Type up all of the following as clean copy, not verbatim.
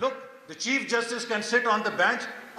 Look, the chief justice can sit on the bench.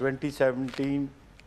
2017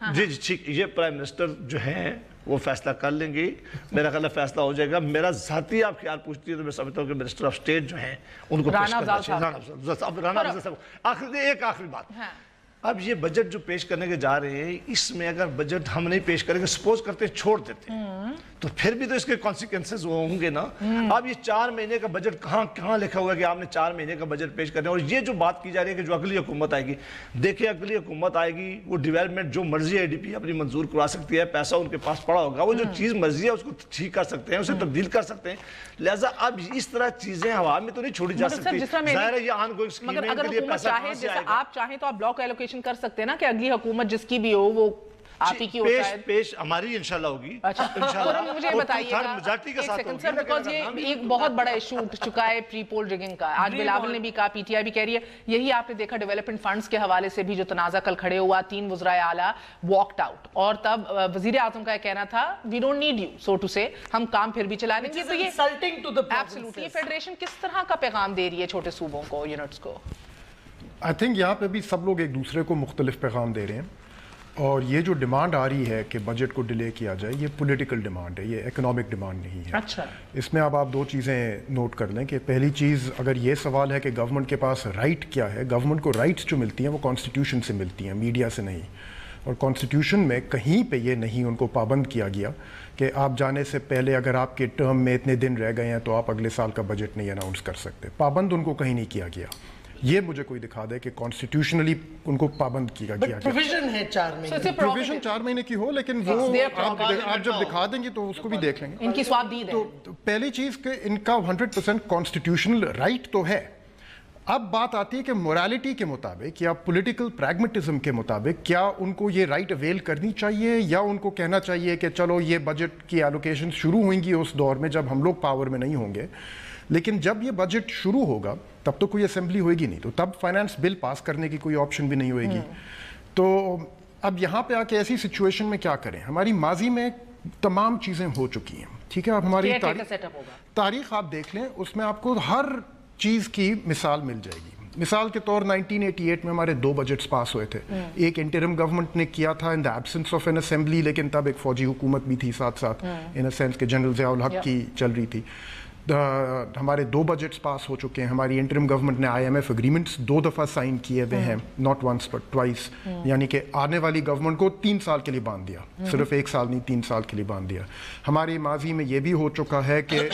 جی ٹھیک، یہ prime minister جو ہیں وہ فیصلہ کر لیں گی، میرا خیال ہے فیصلہ ہو جائے گا. میرا ذاتی آپ خیال پوچھتی ہے تو میں سمجھتا ہوں کہ منسٹر آف اسٹیٹ جو ہیں ان کو پیش کرنا چاہیے. رانا افضل صاحب، ایک آخری بات، اب یہ بجٹ جو پیش کرنے کے جا رہے ہیں، اس میں اگر بجٹ ہم نہیں پیش کریں گے، سپوز کرتے چھوڑ دیتے ہیں، تو پھر بھی تو اس کے کانسیکوینسز ہوں گے نا. اب یہ 4 مہینے کا بجٹ کہاں لکھا ہوا ہے کہ آپ نے 4 مہینے کا بجٹ پیش کرنا ہے؟ اور یہ جو بات کی جا رہی ہے کہ جو اگلی حکومت آئے گی، دیکھیں اگلی حکومت آئے گی، وہ ڈیولپمنٹ جو مرضی ADP اپنی منظور کروا سکتی ہے، پیسہ ان کے پاس پڑا ہوگا، وہ جو چیز مرضی ہے اس کو ٹھیک کر سکتے ہیں، اسے تبدیل کر سکتے ہیں. لہٰذا اب اس طرح چیزیں ہوا میں تو نہیں چھوڑی جا سکتی. ظاہر ہے یہ آن گوئنگ اسکیم ہے، ان کے لیے پیسہ کہاں سے آئے گا؟ آپ چاہیں تو آپ بلاک ایلوکیشن کر سکتے ہیں نا کہ اگلی حکومت جس کی بھی ہو وہ آپ ہی کی ہوتا ہے. پیش ہماری انشاءاللہ ہوگی. مجھے بتائیے گا ایک سیکنڈ سر، بیکاز یہ ایک بہت بڑا ایشو اٹھ چکا ہے پری پول ریگنگ کا. آج بلاول نے بھی کہا، PTI بھی کہہ رہی ہے. یہی آپ نے دیکھا ڈیولپمنٹ فنڈز کے حوالے سے بھی جو تنازع کل کھڑے ہوا، 3 وزرائے اعلیٰ واکڈ آؤٹ، اور تب وزیر اعظم کا یہ کہنا تھا we don't need you so to say, ہم کام پھر بھی چلا لیں گے. تو یہ ایبسلیوٹلی فیڈریشن کس طرح کا پیغام دے رہی ہے چھوٹے صوبوں کو، یونٹس کو؟ آئی تھنک یہاں پہ بھی سب لوگ ایک دوسرے کو مختلف پیغام دے رہے ہیں، اور یہ جو ڈیمانڈ آ رہی ہے کہ بجٹ کو ڈیلے کیا جائے، یہ پولیٹیکل ڈیمانڈ ہے، یہ اکنامک ڈیمانڈ نہیں ہے. اچھا، اس میں اب آپ 2 چیزیں نوٹ کر لیں کہ پہلی چیز، اگر یہ سوال ہے کہ گورنمنٹ کے پاس رائٹ کیا ہے، گورنمنٹ کو رائٹس جو ملتی ہیں وہ کانسٹیٹیوشن سے ملتی ہیں، میڈیا سے نہیں. اور کانسٹیٹیوشن میں کہیں پہ یہ نہیں ان کو پابند کیا گیا کہ آپ جانے سے پہلے اگر آپ کے ٹرم میں اتنے دن رہ گئے ہیں تو آپ اگلے سال کا بجٹ نہیں اناؤنس کر سکتے. پابند ان کو کہیں نہیں کیا گیا. یہ مجھے کوئی دکھا دے کہ کانسٹیٹیوشنلی ان کو پابند کیا گیا. پروویژن ہے 4 مہینے، پروویژن 4 مہینے کی ہو، لیکن وہ آپ جب دکھا دیں گے تو اس کو بھی دیکھ لیں گے. ان کی سواب دید ہے. تو پہلی چیز کہ ان کا 100% کانسٹیٹیوشنل رائٹ تو ہے. اب بات آتی ہے کہ مورالٹی کے مطابق یا پولیٹیکل پریگمیٹزم کے مطابق کیا ان کو یہ رائٹ اویل کرنی چاہیے، یا ان کو کہنا چاہیے کہ چلو یہ بجٹ کی ایلوکیشن شروع ہوئیں گی اس دور میں جب ہم لوگ پاور میں نہیں ہوں گے، لیکن جب یہ بجٹ شروع ہوگا تب تو کوئی اسمبلی ہوئے گی نہیں، تو تب فائنانس بل پاس کرنے کی کوئی آپشن بھی نہیں ہوئے گی. تو اب یہاں پہ آ کے ایسی سچویشن میں کیا کریں؟ ہماری ماضی میں تمام چیزیں ہو چکی ہیں، ٹھیک ہے. اب ہماری تاریخ آپ دیکھ لیں، اس میں آپ کو ہر چیز کی مثال مل جائے گی. مثال کے طور 1988 میں ہمارے 2 بجٹس پاس ہوئے تھے. ایک انٹرم گورنمنٹ نے کیا تھا in the absence of an assembly, لیکن تب ایک فوجی حکومت بھی تھی ساتھ ساتھ، ان اے سینس کہ جنرل ضیاء الحق کی چل رہی تھی. ہمارے 2 بجٹس پاس ہو چکے ہیں. ہماری انٹرم گورنمنٹ نے IMF اگریمنٹس 2 دفعہ سائن کیے ہوئے ہیں، ناٹ ونس بٹ ٹوائس. یعنی کہ آنے والی گورنمنٹ کو 3 سال کے لیے باندھ دیا، صرف 1 سال نہیں 3 سال کے لیے باندھ دیا. ہماری ماضی میں یہ بھی ہو چکا ہے کہ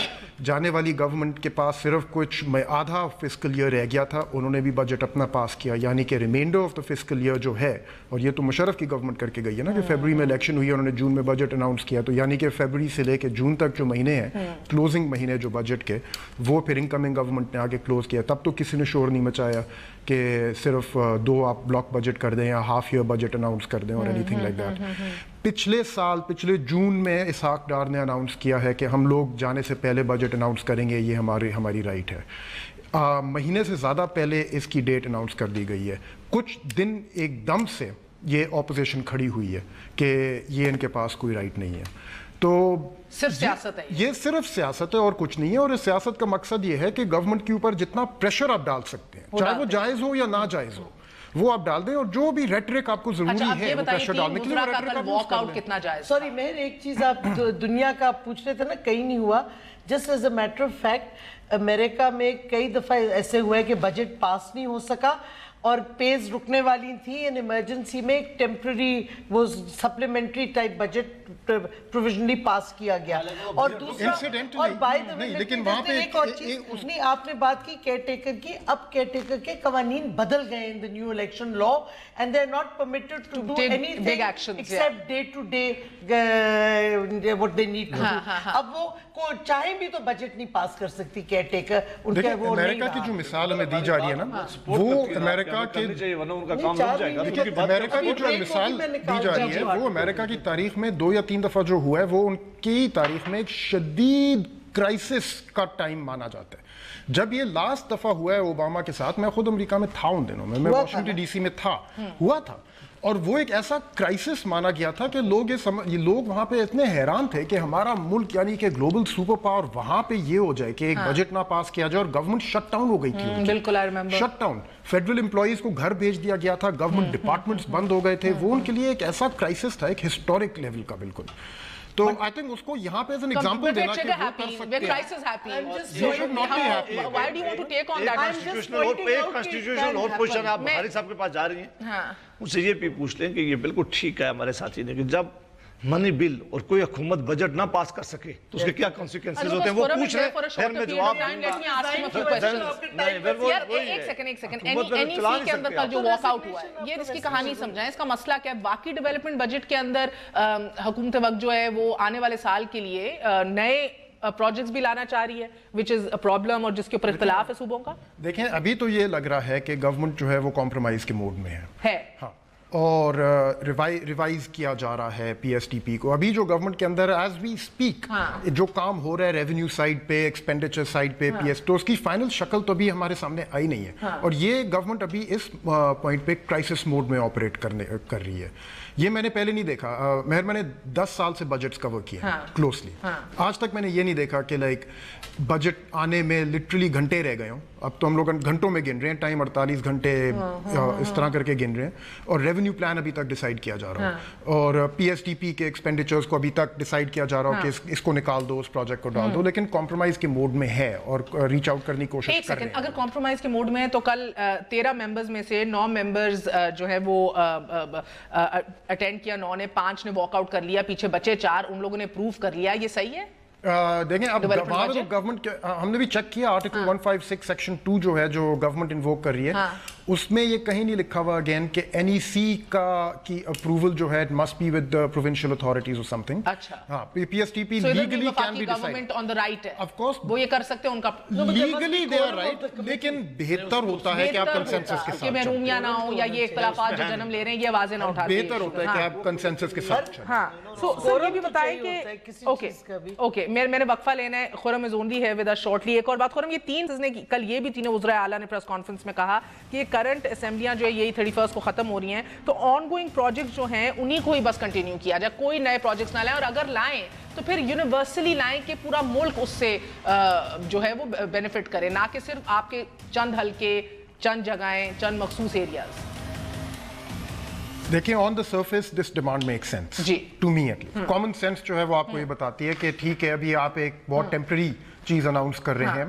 جانے والی گورنمنٹ کے پاس صرف کچھ آدھا فسکل ایئر رہ گیا تھا، انہوں نے بھی بجٹ اپنا پاس کیا. یعنی کہ remainder of the fiscal year جو ہے، اور یہ تو مشرف کی گورنمنٹ کر کے گئی ہے نا کہ فیبرری میں الیکشن ہوئی، انہوں نے جون میں بجٹ اناؤنس کیا. تو یعنی کہ فیبرری سے لے کے جون تک جو مہینے ہیں کلوزنگ مہینے جو بجٹ کے، وہ پھر انکمنگ گورنمنٹ نے آگے کلوز کیا. تب تو کسی نے شور نہیں مچایا کہ صرف 2 آپ بلاک بجٹ کر دیں یا ہاف ایئر بجٹ اناؤنس کر دیں اور اینی تھنگ لائک دیٹ. پچھلے جون میں اسحاق ڈار نے اناؤنس کیا ہے کہ ہم لوگ جانے سے پہلے بجٹ اناؤنس کریں گے، یہ ہماری رائٹ ہے. مہینے سے زیادہ پہلے اس کی ڈیٹ اناؤنس کر دی گئی ہے. کچھ دن ایک دم سے یہ اپوزیشن کھڑی ہوئی ہے کہ یہ ان کے پاس کوئی رائٹ نہیں ہے. تو صرف سیاست ہے، یہ صرف سیاست ہے اور کچھ نہیں ہے. اور اس سیاست کا مقصد یہ ہے کہ گورنمنٹ کے اوپر جتنا پریشر آپ ڈال سکتے ہیں، چاہے وہ جائز ہو یا ناجائز ہو، وہ آپ ڈال دیں. اور جو بھی ریٹرک آپ کو ضروری ہے وہ پریشر ڈالنے کے لیے. سوری مہر، ایک چیز آپ دنیا کا پوچھ رہے تھے نا، کہیں نہیں ہوا. Just as a matter of fact امریکہ میں کئی دفعہ ایسے ہوا ہے کہ بجٹ پاس نہیں ہو سکا اور پیز رکنے والی تھی. ان ایمرجنسی میں ایک ٹیمپرری وہ سپلیمنٹری ٹائپ بجٹ پروویژنلی پاس کیا گیا. اور دوسرا، اور بائی دا وے لیکن وہاں پہ ایک اور چیز نہیں، آپ نے بات کی کیئر ٹیکر کی. اب کیئر ٹیکر کے قوانین بدل گئے in the new election law, and they are not permitted to do anything except day to day what they need to do. اب وہ کو چاہے بھی تو بجٹ نہیں پاس کر سکتی کیئر ٹیکر. ان کا وہ امریکہ کی جو مثال ہمیں دی جا رہی ہے نا، وہ امریکہ امریکہ کی جو مثال دی جا رہی ہے وہ امریکہ کی تاریخ میں 2 یا 3 دفعہ جو ہوا ہے، وہ ان کی تاریخ میں ایک شدید کرائسس کا ٹائم مانا جاتا ہے. جب یہ لاسٹ دفعہ ہوا ہے اوباما کے ساتھ، میں خود امریکہ میں تھا ان دنوں میں واشنگٹن DC میں ہوا تھا. اور وہ ایک ایسا کرائسس مانا گیا تھا کہ یہ لوگ وہاں پہ اتنے حیران تھے کہ ہمارا ملک یعنی کہ گلوبل سپر پاور وہاں پہ یہ ہو جائے کہ ایک بجٹ نہ پاس کیا جائے اور گورنمنٹ شٹ ڈاؤن ہو گئی تھی. بالکل I remember. Shut down. Federal employees کو گھر بھیج دیا گیا تھا, گورنمنٹ ڈپارٹمنٹس بند ہو گئے تھے. وہ ان کے لیے ایک ایسا کرائسس تھا, ایک ہسٹورک لیول کا بالکل. تو آئی تھنک اس کو یہاں پہ ایز این ایگزامپل دینا کہ وہ کر سکتے ہیں. کانسٹیٹیوشنل اور پوزیشن آپ بخاری صاحب کے پاس جا رہی ہیں, ان سے یہ بھی پوچھ لیں کہ یہ بالکل ٹھیک ہے ہمارے ساتھی نے کہ جب منی بل اور کوئی حکومت بجٹ نہ پاس کر سکے تو اس کے کیا کانسیکوینسز ہوتے ہیں, وہ پوچھ رہے ہیں. پھر میں جواب ایک سیکنڈ NEC کے اندر کل جو واک آؤٹ ہوا ہے, یہ اس کی کہانی سمجھائیں, اس کا مسئلہ کیا ہے. باقی ڈیولپمنٹ بجٹ کے اندر حکومت وقت جو ہے وہ آنے والے سال کے لیے نئے پروجیکٹس بھی لانا چاہ رہی ہے which is a problem اور جس کے اوپر اختلاف ہے صوبوں کا. دیکھیں ابھی تو یہ لگ رہا ہے کہ گورنمنٹ جو ہے وہ کمپرومائز کے موڈ میں ہے. ہاں, اور ریوائز کیا جا رہا ہے PSTP کو. ابھی جو گورنمنٹ کے اندر ایز وی اسپیک جو کام ہو رہا ہے ریونیو سائڈ پہ, ایکسپینڈیچر سائڈ پہ تو اس کی فائنل شکل تو ابھی ہمارے سامنے آئی نہیں ہے. اور یہ گورنمنٹ ابھی اس پوائنٹ پہ کرائسس موڈ میں آپریٹ کر رہی ہے. یہ میں نے پہلے نہیں دیکھا. میں نے 10 سال سے بجٹس کور کیا کلوزلی. آج تک میں نے یہ نہیں دیکھا کہ لائک بجٹ آنے میں لٹرلی گھنٹے رہ گئے ہوں. اب تو ہم لوگ گھنٹوں میں گن رہے ہیں, ٹائم 48 گھنٹے اس طرح کر کے گن رہے ہیں. اور ریونیو پلان ابھی تک ڈیسائیڈ کیا جا رہا ہے, اور PSTP کے ایکسپینڈیچرز کو ابھی تک ڈیسائیڈ کیا جا رہا ہے کہ اس کو نکال دو, اس پروجیکٹ کو ڈال دو. لیکن کمپرومائز کے موڈ میں ہے اور ریچ آؤٹ کرنے کی کوشش کر رہے ہیں. اگر کمپرومائز کے موڈ میں ہے تو کل 13 ممبرز میں سے 9 ممبرز جو ہے وہ اٹینڈ کیا, 9 نے 5 نے واک آؤٹ کر لیا, پیچھے بچے 4, ان لوگوں نے اپروو کر لیا. یہ صحیح ہے؟ دیکھیں اب وہاں پہ گورنمنٹ ہم نے بھی چیک کیا, آرٹیکل 156 سیکشن 2 جو ہے جو گورنمنٹ انووک کر رہی ہے اس میں یہ کہیں نہیں لکھا ہوا اگین کہ NEC کی اپروول جو ہے it must be with the provincial authorities or something. اچھا ہاں, PSTP legally can be decided. Government on the right ہے, of course وہ یہ کر سکتے ہیں, ان کا legally they are right, لیکن بہتر ہوتا ہے کہ آپ کنسنسس کے ساتھ کہ محرومیاں نہ ہوں یا یہ اختلافات جو جنم لے رہے ہیں یہ آوازیں نہ اٹھاتے ہیں. بہتر ہوتا ہے کہ آپ کنسنسس کے ساتھ چلیں. ہاں سر یہ بھی بتائیں کہ اوکے میں نے وقفہ لینا ہے. خرم از اونلی ہے ود اس شارٹلی. ایک اور بات خرم, یہ 3 نے کل یہ بھی تینوں وزرائے اعلیٰ نے پریس کانفرنس میں کہا کہ یہ کرنٹ اسمبلیاں جو ہے یہی 31 کو ختم ہو رہی ہیں تو آن گوئنگ پروجیکٹ جو ہیں انہی کو ہی بس کنٹینیو کیا جائے, کوئی نئے پروجیکٹس نہ لائیں, اور اگر لائیں تو پھر یونیورسلی لائیں کہ پورا ملک اس سے جو ہے وہ بینیفٹ کرے, نہ کہ صرف آپ کے چند حلقے, چند جگہیں, چند مخصوص ایریاز. دیکھیں on the surface this demand make sense to me at least. Common sense جو ہے وہ آپ کو یہ بتاتی ہے کہ ٹھیک ہے ابھی آپ ایک بہت ٹیمپرری چیز اناؤنس کر رہے ہیں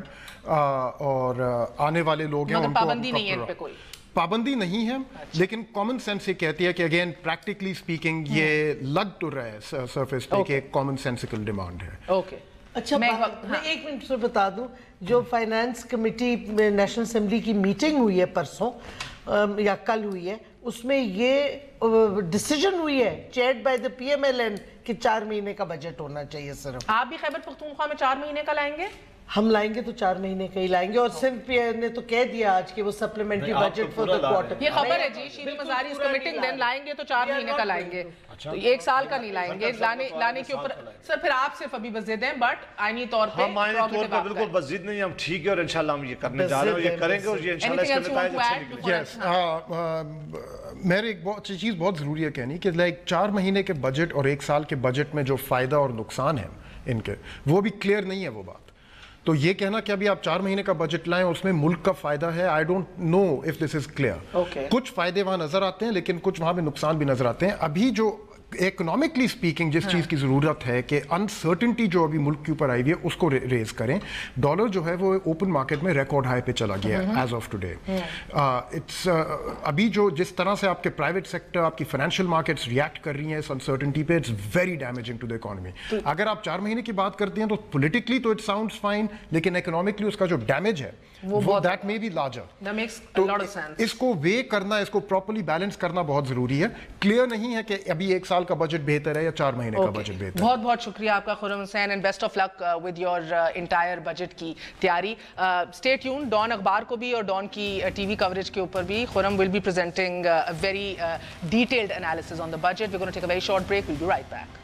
اور آنے والے لوگ ہیں ان کو پابندی نہیں ہے ان پہ کوئی, پابندی نہیں ہے, لیکن کامن سینس یہ کہتی ہے کہ اگین پریکٹیکلی اسپیکنگ یہ لگ تو رہا ہے سرفیس پہ کہ ایک کامن سینسیکل ڈیمانڈ ہے. اوکے اچھا میں 1 منٹ سے بتا دوں, جو فائنانس کمیٹی نیشنل اسمبلی کی میٹنگ ہوئی ہے پرسوں یا کل ہوئی ہے, اس میں یہ ڈیسیجن ہوئی ہے چیئرڈ بائی دا PMLN کہ 4 مہینے کا بجٹ ہونا چاہیے. صرف آپ بھی خیبر پختونخوا میں 4 مہینے کا لائیں گے؟ ہم لائیں گے تو 4 مہینے کا ہی لائیں گے, اور سندھ پی نے تو کہہ دیا آج کہ وہ supplementary budget for the quarter. یہ خبر ہے جی, شیریں مزاری اس کمیٹنگ دن لائیں گے تو 4 مہینے کا لائیں گے, تو 1 سال کا نہیں لائیں گے. لانے کے اوپر سر پھر آپ صرف ابھی بس ضد ہیں, بٹ آئینی طور پہ ہم آئینی طور پہ بالکل بس ضد نہیں, ہم ٹھیک ہے اور انشاءاللہ ہم یہ کرنے جا رہے ہیں اور یہ کریں گے اور یہ انشاءاللہ اس کے نتائج اچھے نکلیں گے. میرے ایک چیز بہت ضروری ہے کہنی کہ لائک 4 مہینے کے بجٹ اور 1 سال کے بجٹ میں جو فائدہ اور نقصان ہے ان کے وہ بھی کلیئر نہیں ہے وہ بات. تو یہ کہنا کہ ابھی آپ 4 مہینے کا بجٹ لائیں اس میں ملک کا فائدہ ہے, I don't know if this is clear. کچھ فائدے وہاں نظر آتے ہیں لیکن کچھ وہاں پہ نقصان بھی نظر آتے ہیں. ابھی جو اکنامکلی اسپیکنگ جس چیز کی ضرورت ہے کہ انسرٹنٹی جو ابھی ملک کے اوپر آئی ہوئی ہے اس کو ریز کریں. ڈالر جو ہے وہ اوپن مارکیٹ میں ریکارڈ ہائی پہ چلا گیا ہے ایز آف ٹوڈے. ابھی جو جس طرح سے آپ کے پرائیویٹ سیکٹر, آپ کی فائنینشیل مارکیٹس ریئیکٹ کر رہی ہیں اس انسرٹنٹی پہ, it's very damaging to the economy. اگر آپ 4 مہینے کی بات کرتے ہیں تو پولیٹیکلی تو اٹ ساؤنڈس فائن, لیکن اکنامکلی اس کا جو ڈیمیج ہے وہ دیٹ مے بی لارجر. تو اس کو وے کرنا, اس کو پراپرلی بیلنس کرنا بہت ضروری ہے. کلیئر نہیں ہے کہ ابھی 1 سال کا بجٹ بہتر ہے یا 4 مہینے کا بجٹ بہتر ہے. بہت بہت شکریہ آپ کا Khurram Hussain, and best of luck with your entire budget کی تیاری. اسٹے ٹیون, ڈان اخبار کو بھی اور ڈان کی ٹی وی کوریج کے اوپر بھی Khurram will be presenting very detailed analysis on the budget. We gonna take a very short break, we'll be right back.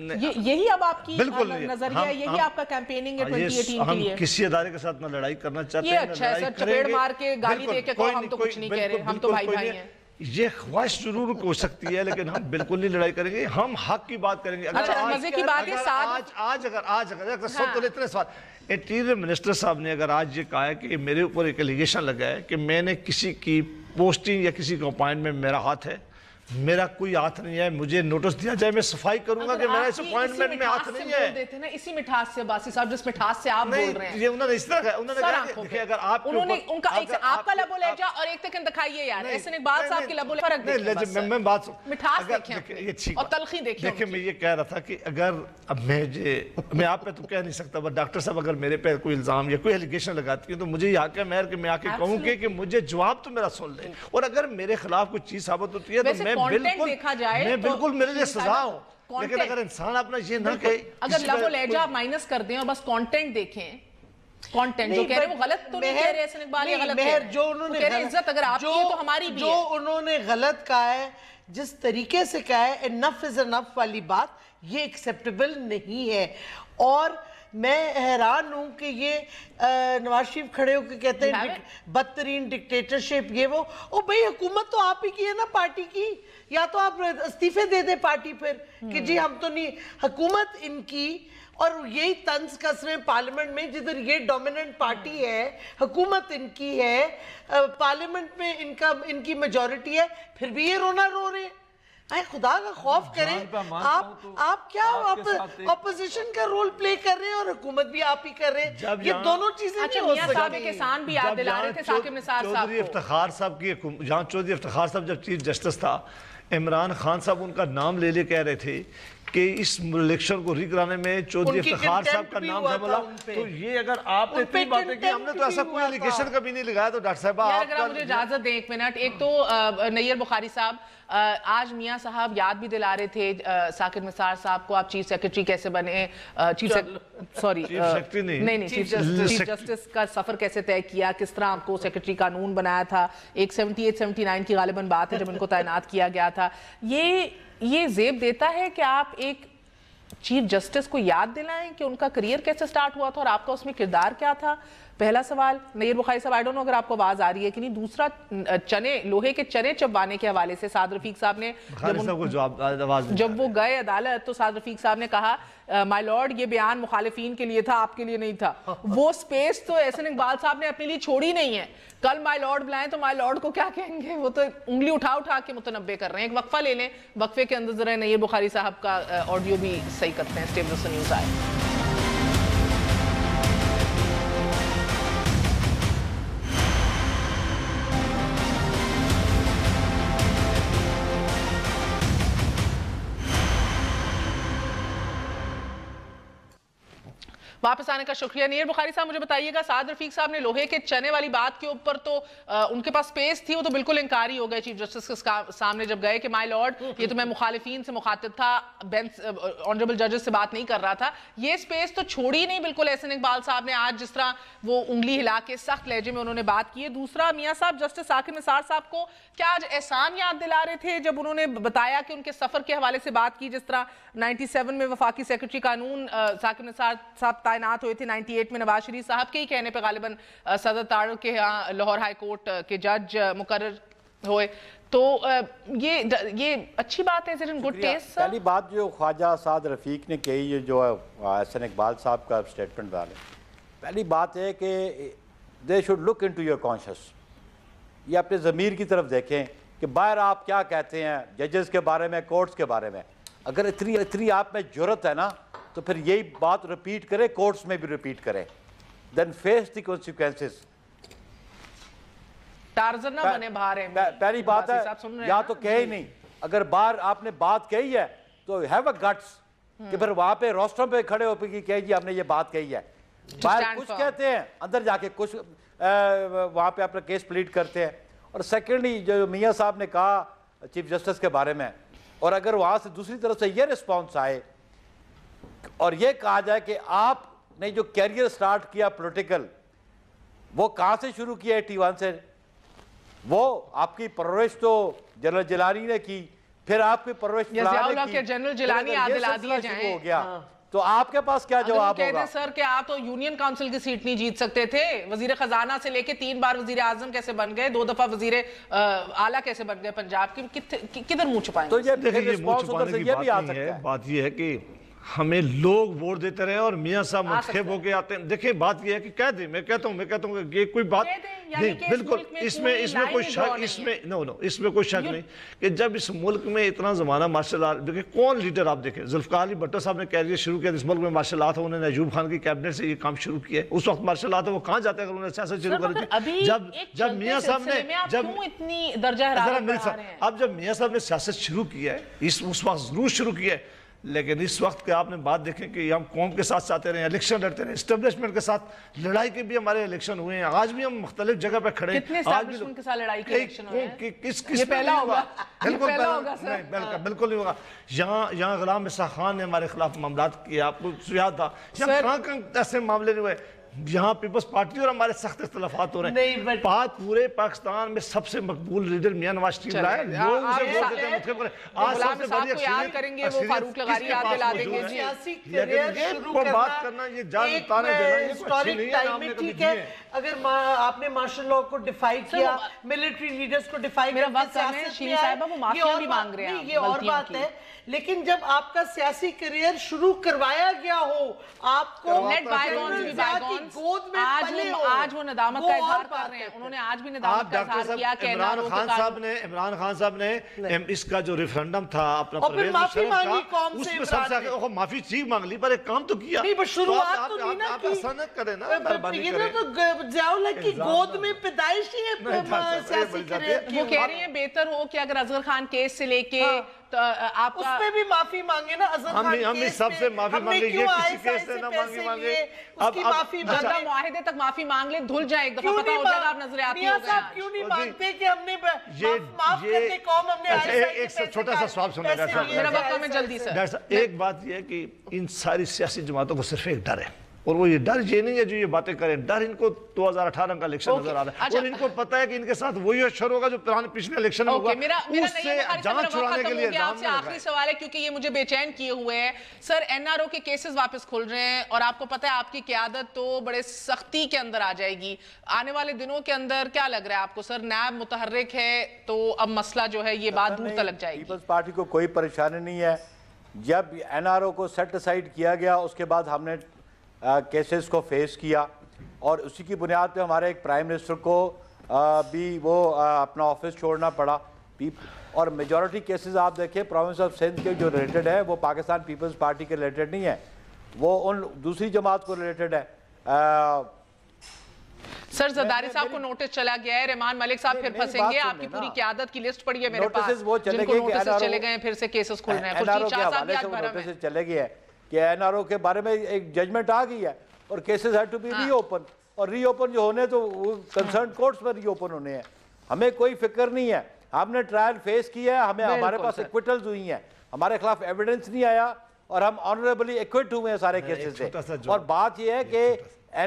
یہی اب آپ کی نظریہ ہے, یہی آپ کا کیمپیننگ ہے 2018 کے لیے؟ ہم کسی ادارے کے ساتھ نہ لڑائی کرنا چاہتے ہیں, یہ اچھا ہے سر, چپیڑ مار کے گالی دے کے ہم تو کچھ نہیں کہہ رہے, ہم تو بھائی بھائی ہیں. یہ خواہش ضرور ہو سکتی ہے لیکن ہم بالکل نہیں لڑائی کریں گے, ہم حق کی بات کریں گے. مزے کی بات ہے, آج اگر سب تو اتنے سوال, انٹیریئر منسٹر صاحب نے اگر آج یہ کہا ہے کہ میرے اوپر ایک الیگیشن لگا ہے کہ میں نے کسی کی پوسٹنگ یا کسی کو اپوائنٹمنٹ میں میرا ہاتھ ہے, میرا کوئی ہاتھ نہیں ہے, مجھے نوٹس دیا جائے, میں صفائی کروں گا کہ میرا اس اپوائنٹمنٹ میں ہاتھ نہیں ہے. اسی مٹھاس سے باسی صاحب, جس مٹھاس سے آپ بول رہے ہیں, یہ انہوں نے اس طرح کہا, انہوں نے کہا کہ دیکھیں اگر آپ ان کا آپ کا لب و لہجہ اور ایک تک دکھائیے یار, احسن اقبال صاحب کی لب و لہجہ فرق دیکھیں, میں بات مٹھاس دیکھیں اور تلخی دیکھیں. دیکھیں میں یہ کہہ رہا تھا کہ اگر اب میں آپ پہ تو کہہ نہیں سکتا, بس ڈاکٹر صاحب اگر میرے پہ کوئی الزام یا کوئی الیگیشن لگاتی ہے تو مجھے یہ حق ہے مہر کہ میں آ کے کہوں کہ مجھے جواب تو میرا سن لیں, اور اگر میرے خلاف کوئی چیز ثابت ہوتی ہے تو میں بالکل میرے لیے سزا ہوں. لیکن اگر انسان اپنا یہ نہ کہے, اگر لب و لہجہ آپ مائنس کر دیں اور بس کانٹینٹ دیکھیں, کانٹینٹ جو کہہ رہے ہیں وہ غلط تو نہیں کہہ رہے احسن اقبال, یہ غلط کہہ رہے ہیں, عزت اگر آپ کی ہے تو ہماری بھی ہے. جو انہوں نے غلط کہا ہے, جس طریقے سے کہا ہے انف از انف والی بات, یہ ایکسیپٹیبل نہیں ہے. اور میں حیران ہوں کہ یہ نواز شریف کھڑے ہو کے کہتے ہیں بدترین ڈکٹیٹرشپ یہ وہ. او بھئی حکومت تو آپ ہی کی ہے نا پارٹی کی, یا تو آپ استعفے دے دیں پارٹی پھر کہ جی ہم تو نہیں, حکومت ان کی, اور یہی طنز کس رہے ہیں پارلیمنٹ میں جدھر یہ ڈومیننٹ پارٹی ہے, حکومت ان کی ہے, پارلیمنٹ میں ان کی میجورٹی ہے, پھر بھی یہ رونا رو رہے ہیں. خدا کا خوف کریں, آپ کیا اپوزیشن کا رول پلے کر رہے ہیں اور حکومت بھی آپ ہی کر رہے ہیں, یہ دونوں چیزیں نہیں ہو سکتی. صاحب کسان بھی یاد دلا رہے تھے ثاقب نثار صاحب چودھری افتخار صاحب کی, جہاں چودھری افتخار صاحب جب چیف جسٹس تھا, عمران خان صاحب ان کا نام لے لے کہہ رہے تھے کہ اس الیکشن کو ری کرانے میں چودھری افتخار صاحب کا نام بولا. تو یہ اگر آپ نے اتنی باتیں کی, ہم نے تو ایسا کوئی الیگیشن کبھی نہیں لگایا. تو ڈاکٹر صاحب اگر مجھے اجازت دیں ایک منٹ, ایک تو نیر بخاری صاحب آج میاں صاحب یاد بھی دلا رہے تھے ثاقب نثار صاحب کو, آپ چیف سیکرٹری کیسے بنے, چیف جسٹس کا سفر کیسے طے کیا, کس طرح آپ کو سیکرٹری قانون بنایا تھا, ایک 78-79 کی غالباً بات ہے جب ان کو تعینات کیا گیا تھا. یہ زیب دیتا ہے کہ آپ ایک چیف جسٹس کو یاد دلائیں کہ ان کا کریئر کیسے سٹارٹ ہوا تھا اور آپ کا اس میں کردار کیا تھا. پہلا سوال نیر بخاری صاحب, آئی ڈونٹ نو اگر آپ کو آواز آ رہی ہے کہ نہیں. دوسرا, لوہے کے چنے چبانے کے حوالے سے سعد رفیق صاحب نے جب وہ گئے عدالت تو سعد رفیق صاحب نے کہا مائی لارڈ یہ بیان مخالفین کے لیے تھا, آپ کے لیے نہیں تھا. وہ سپیس تو احسن اقبال صاحب نے اپنے لیے چھوڑی نہیں ہے. کل مائی لارڈ بلائیں تو مائی لارڈ کو کیا کہیں گے, وہ تو انگلی اٹھا کے متنبع کر رہے ہیں. ایک وقفہ لے لیں, وقفے کے اندر ذرا نیر بخاری صاحب کا آڈیو بھی صحیح کرتے ہیں. اسٹیبل سے نیوز آئے. واپس آنے کا شکریہ. نیر بخاری صاحب مجھے بتائیے گا, سعد رفیق صاحب نے لوہے کے چنے والی بات کے اوپر تو ان کے پاس سپیس تھی, وہ تو بالکل انکاری ہو گئے چیف جسٹس کے سامنے جب گئے کہ مائی لارڈ یہ تو میں مخالفین سے مخاطب تھا, آنریبل ججز سے بات نہیں کر رہا تھا. یہ سپیس تو چھوڑی نہیں بالکل احسن اقبال صاحب نے آج جس طرح وہ انگلی ہلا کے سخت لہجے میں انہوں نے بات کی ہے. دوسرا, میاں صاحب جسٹس ثاقب نثار صاحب کو کیا آج احسان یاد دلا رہے تھے جب انہوں نے بتایا کہ ان کے سفر کے حوالے سے بات کی, جس طرح 97 میں وفاقی سیکرٹری قانون ثاقب نثار صاحب تعینات ہوئے تھے, 98 میں نواز شریف صاحب کے ہی کہنے پہ غالباً صدر تاڑر کے ہاں لاہور ہائی کورٹ کے جج مقرر ہوئے. تو یہ اچھی بات ہے. پہلی بات جو خواجہ سعد رفیق نے کہی, جو احسن اقبال صاحب کا سٹیٹمنٹ والے, پہلی بات ہے کہ they should look into your conscience, یہ اپنے ضمیر کی طرف دیکھیں کہ باہر آپ کیا کہتے ہیں ججز کے بارے میں, کورٹس کے بارے میں. اگر اتنی آپ میں جرت ہے نا تو پھر یہی بات ریپیٹ کرے, کورٹس میں بھی ریپیٹ کرے. دین فیس دی کنسیکوینسز. ٹارزن نہ بنے باہر ہیں. پہلی بات ہے یا تو کہے ہی نہیں, اگر باہر آپ نے بات کہی ہے تو ہیو اے گٹس کہ پھر وہاں پہ روسٹرم پہ کھڑے ہو کے کہے جی ہم نے یہ بات کہی ہے. باہر کچھ کہتے ہیں, اندر جا کے کچھ وہاں پہ اپنا کیس پلیٹ کرتے ہیں. اور سیکنڈلی جو میاں صاحب نے کہا چیف جسٹس کے بارے میں, اور اگر وہاں سے دوسری طرف سے یہ رسپانس آئے اور یہ کہا جائے کہ آپ نے جو کیریئر سٹارٹ کیا پولیٹیکل, وہ کہاں سے شروع کیا 81 سے, وہ آپ کی پرورش تو جنرل جیلانی نے کی, پھر آپ کی پرورش کے جنرل جیلانی عادل آدیے جائیں ہو گیا تو آپ کے پاس کیا جواب ہوگا؟ سر کہ آپ تو یونین کاؤنسل کی سیٹ نہیں جیت سکتے تھے، وزیر خزانہ سے لے کے 3 بار وزیر اعظم کیسے بن گئے، 2 دفعہ وزیر اعلیٰ کیسے بن گئے پنجاب کی، کدھر منہ چھپائیں گے؟ تو یہ منہ چھپانے کی بات نہیں ہے، بات یہ ہے کہ ہمیں لوگ ووٹ دیتے رہے اور میاں صاحب منتخب ہو کے آتے ہیں. دیکھیں بات یہ ہے کہ کہہ دیں، میں کہتا ہوں کہ یہ کوئی بات نہیں، بالکل اس میں کوئی شک، اس میں کوئی شک نہیں کہ جب اس ملک میں اتنا زمانہ مارشل آرٹ، دیکھیں کون لیڈر آپ دیکھیں، ذوالفقار علی بھٹو صاحب نے کیریئر شروع کیا اس ملک میں مارشل آرٹ، انہوں نے ایوب خان کی کیبنٹ سے یہ کام شروع کیا ہے. اس وقت مارشل آرٹ وہ کہاں جاتے ہیں اگر انہوں نے سیاست شروع کر دی؟ جب میاں صاحب نے جب میاں صاحب نے سیاست شروع کیا ہے اس وقت ضرور شروع کیا ہے، لیکن اس وقت کے آپ نے بات دیکھیں کہ ہم قوم کے ساتھ چاہتے رہے ہیں، الیکشن لڑتے رہے، اسٹیبلشمنٹ کے ساتھ لڑائی کے بھی ہمارے الیکشن ہوئے ہیں، آج بھی ہم مختلف جگہ پہ کھڑے ہیں. کتنے اسٹیبلشمنٹ کے ساتھ لڑائی کے الیکشن ہوئے ہیں؟ یہ پہلا ہوگا، بالکل نہیں ہوگا. یہاں غلام مسا خان نے ہمارے خلاف معاملات کیے، آپ کو یاد تھا، یہاں کہاں ایسے معاملے نہیں ہوئے. یہاں پیپلز پارٹی اور ہمارے سخت اختلافات ہو رہے ہیں. پورے پاکستان میں سب سے مقبول لیڈر میاں نواز شریف رہا ہے، لوگ اسے ووٹ دیتے ہیں متخب کریں. آج سب سے بڑی بات کرنا، یہ جان تانے دینا، یہ کوئی اچھی نہیں ہے. آپ نے کبھی دیے ہیں اگر آپ نے مارشل لاء کو ڈیفائی کیا، ملٹری لیڈرز کو ڈیفائی کیا، یہ اور بات ہے. لیکن جب آپ کا سیاسی کریئر شروع کروایا گیا ہو، آپ کو آج وہ ندامت کا اظہار کر رہے ہیں، انہوں نے آج بھی ندامت کا اظہار کیا کہ عمران خان صاحب نے اس کا جو ریفرنڈم تھا اپنا پرویز مشرف کا، اس میں سب سے آگے معافی چیز مانگ لی، پر ایک کام تو کیا. شروعات تو نہیں نا آپ آسانت کریں نا، یہ تو ضیاء الحق کی گود میں پیدائشی ہے سیاسی کریئر. وہ کہہ رہی ہیں بہتر ہو کہ اگر اصغر خان کیس سے لے کے آپ اس پہ بھی معافی مانگے نا، اصغر خان کیس ہم سب سے معافی مانگے، یہ کسی کیس سے نہ مانگے. اس کی معافی جنتا معاہدے تک معافی مانگ لیں، دھل جائے، ایک دفعہ پتہ ہو جائے گا آپ نظریاتی ہو گئے ہیں. کیوں نہیں مانگتے کہ ہم نے معاف کرتے قوم، ہم نے ایک چھوٹا سا سوال سنیں ڈاکٹر صاحب، میرا وقت میں جلدی سے. ایک بات یہ ہے کہ ان ساری سیاسی جماعتوں کو صرف ایک ڈر ہے، اور وہ یہ ڈر یہ نہیں ہے جو یہ باتیں کریں، ڈر ان کو 2018 کا الیکشن نظر آ رہا ہے، اور ان کو پتہ ہے کہ ان کے ساتھ وہی اشر ہوگا جو پچھلے الیکشن میں ہوگا. اس سے جان چھڑانے کے لیے آپ سے آخری سوال ہے کیونکہ یہ مجھے بے چین کیے ہوئے ہیں. سر NRO کے کیسز واپس کھل رہے ہیں اور آپ کو پتہ ہے آپ کی قیادت تو بڑے سختی کے اندر آ جائے گی آنے والے دنوں کے اندر. کیا لگ رہا ہے آپ کو سر؟ نیب متحرک ہے تو اب مسئلہ جو ہے یہ بات دور تلک جائے گی. پیپلز پارٹی کو کوئی پریشانی نہیں ہے. جب NRO کو سیٹ اسائیڈ کیا گیا اس کے بعد ہم نے کیسز کو فیس کیا، اور اسی کی بنیاد پہ ہمارے ایک پرائم منسٹر کو بھی وہ اپنا آفس چھوڑنا پڑا. اور میجورٹی کیسز آپ دیکھیں پروونس آف سندھ کے جو ریلیٹڈ ہے وہ پاکستان پیپلز پارٹی کے ریلیٹڈ نہیں ہے، وہ ان دوسری جماعت کو ریلیٹڈ ہے. سر زرداری صاحب کو نوٹس چلا گیا ہے، رحمان ملک صاحب پھر پھنسیں گے، آپ کی پوری قیادت کی لسٹ پڑی ہے میرے پاس جن کو نوٹسز چلے گئے ہیں، پھر سے کیسز کھل رہے ہیں. خورشید شاہ صاحب بھی آج بھرم ہے. چلے گئے کہ NRO کے بارے میں ایک ججمنٹ آ گئی ہے اور cases had to be reopen, اور ری اوپن جو ہونے تو وہ کنسرن کورٹس میں ری اوپن ہونے ہیں. ہمیں کوئی فکر نہیں ہے، ہم نے ٹرائل فیس کیا ہے، ہمیں ہمارے پاس ایکویٹلز ہوئی ہیں، ہمارے خلاف ایویڈنس نہیں آیا اور ہم آنریبلی ایکویٹ ہوئے ہیں سارے کیسز سے. اور بات یہ ہے کہ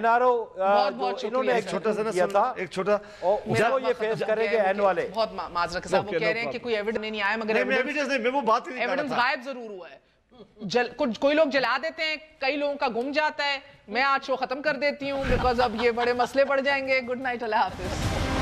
NRO انہوں نے ایک چھوٹا سا کیا تھا، ایک چھوٹا وہ یہ فیس کریں گے این والے. بہت معذرت صاحب وہ کہہ رہے ہیں کہ کوئی ایویڈنس نہیں آیا، مگر ایویڈنس غائب ضرور ہوا ہے. کوئی لوگ جلا دیتے ہیں، کئی لوگوں کا گم جاتا ہے. میں آج شو ختم کر دیتی ہوں بیکاز اب یہ بڑے مسئلے پڑ جائیں گے. گڈ نائٹ، اللہ حافظ.